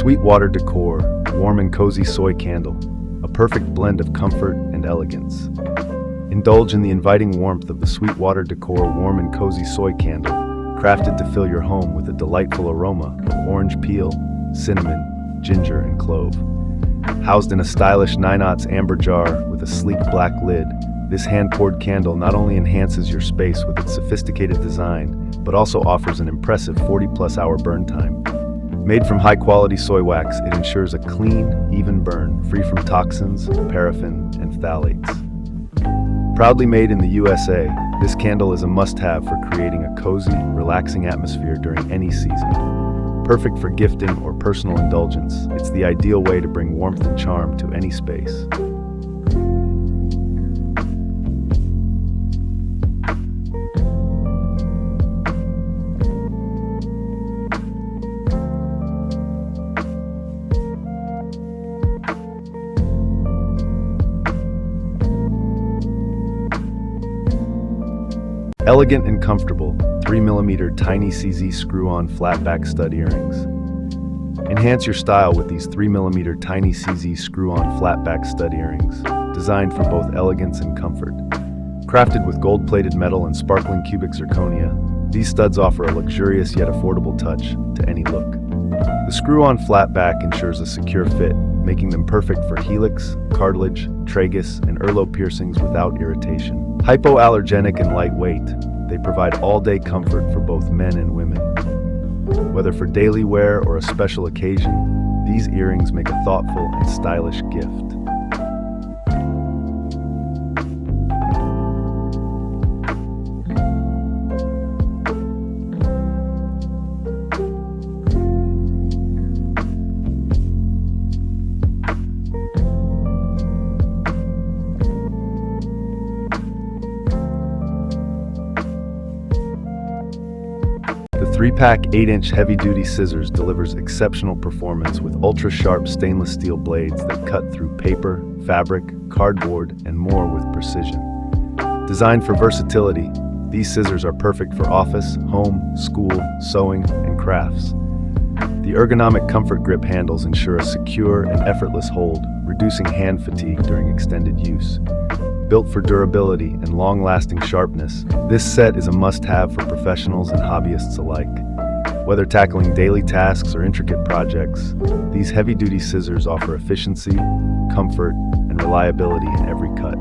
Sweetwater Decor Warm and Cozy Soy Candle, a perfect blend of comfort and elegance. Indulge in the inviting warmth of the Sweetwater Decor Warm and Cozy Soy Candle, crafted to fill your home with a delightful aroma of orange peel, cinnamon, ginger, and clove. Housed in a stylish 9/0 amber jar with a sleek black lid, this hand-poured candle not only enhances your space with its sophisticated design, but also offers an impressive 40-plus hour burn time. Made from high-quality soy wax, it ensures a clean, even burn, free from toxins, paraffin, and phthalates. Proudly made in the USA, this candle is a must-have for creating a cozy, relaxing atmosphere during any season. Perfect for gifting or personal indulgence, it's the ideal way to bring warmth and charm to any space. Elegant and comfortable, 3mm tiny CZ screw-on flat-back stud earrings. Enhance your style with these 3mm tiny CZ screw-on flat-back stud earrings, designed for both elegance and comfort. Crafted with gold-plated metal and sparkling cubic zirconia, these studs offer a luxurious yet affordable touch to any look. The screw-on flat-back ensures a secure fit, making them perfect for helix, cartilage, tragus, and earlobe piercings without irritation. Hypoallergenic and lightweight, they provide all-day comfort for both men and women. Whether for daily wear or a special occasion, these earrings make a thoughtful and stylish gift. The 3-pack 8-inch heavy-duty scissors delivers exceptional performance with ultra-sharp stainless steel blades that cut through paper, fabric, cardboard, and more with precision. Designed for versatility, these scissors are perfect for office, home, school, sewing, and crafts. The ergonomic comfort grip handles ensure a secure and effortless hold, reducing hand fatigue during extended use. Built for durability and long-lasting sharpness, this set is a must-have for professionals and hobbyists alike. Whether tackling daily tasks or intricate projects, these heavy-duty scissors offer efficiency, comfort, and reliability in every cut.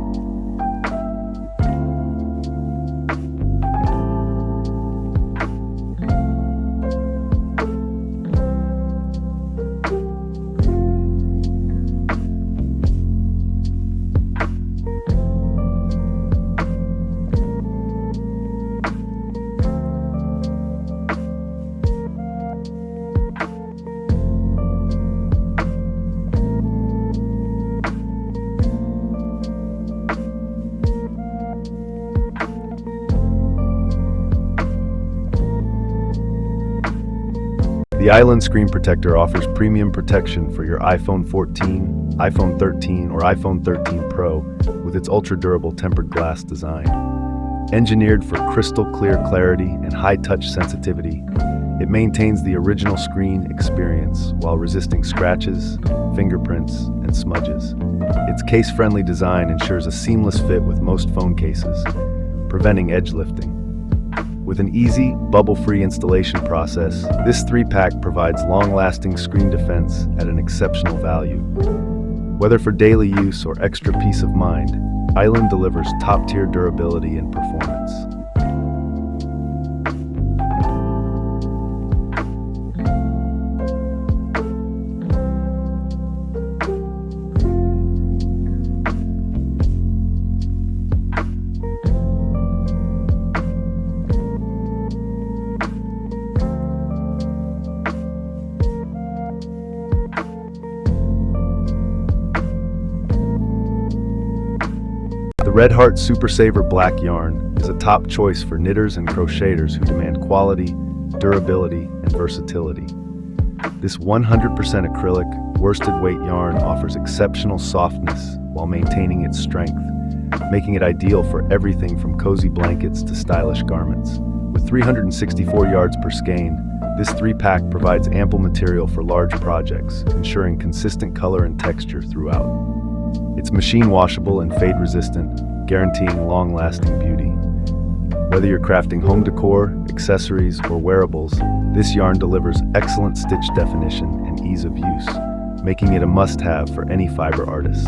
The Island Screen Protector offers premium protection for your iPhone 14, iPhone 13, or iPhone 13 Pro with its ultra-durable tempered glass design. Engineered for crystal clear clarity and high-touch sensitivity, it maintains the original screen experience while resisting scratches, fingerprints, and smudges. Its case-friendly design ensures a seamless fit with most phone cases, preventing edge lifting. With an easy, bubble-free installation process, this 3-pack provides long-lasting screen defense at an exceptional value. Whether for daily use or extra peace of mind, Island delivers top-tier durability and performance. The Red Heart Super Saver Black Yarn is a top choice for knitters and crocheters who demand quality, durability, and versatility. This 100% acrylic, worsted weight yarn offers exceptional softness while maintaining its strength, making it ideal for everything from cozy blankets to stylish garments. With 364 yards per skein, this 3-pack provides ample material for large projects, ensuring consistent color and texture throughout. It's machine washable and fade resistant, guaranteeing long-lasting beauty. Whether you're crafting home decor, accessories, or wearables, this yarn delivers excellent stitch definition and ease of use, making it a must-have for any fiber artist.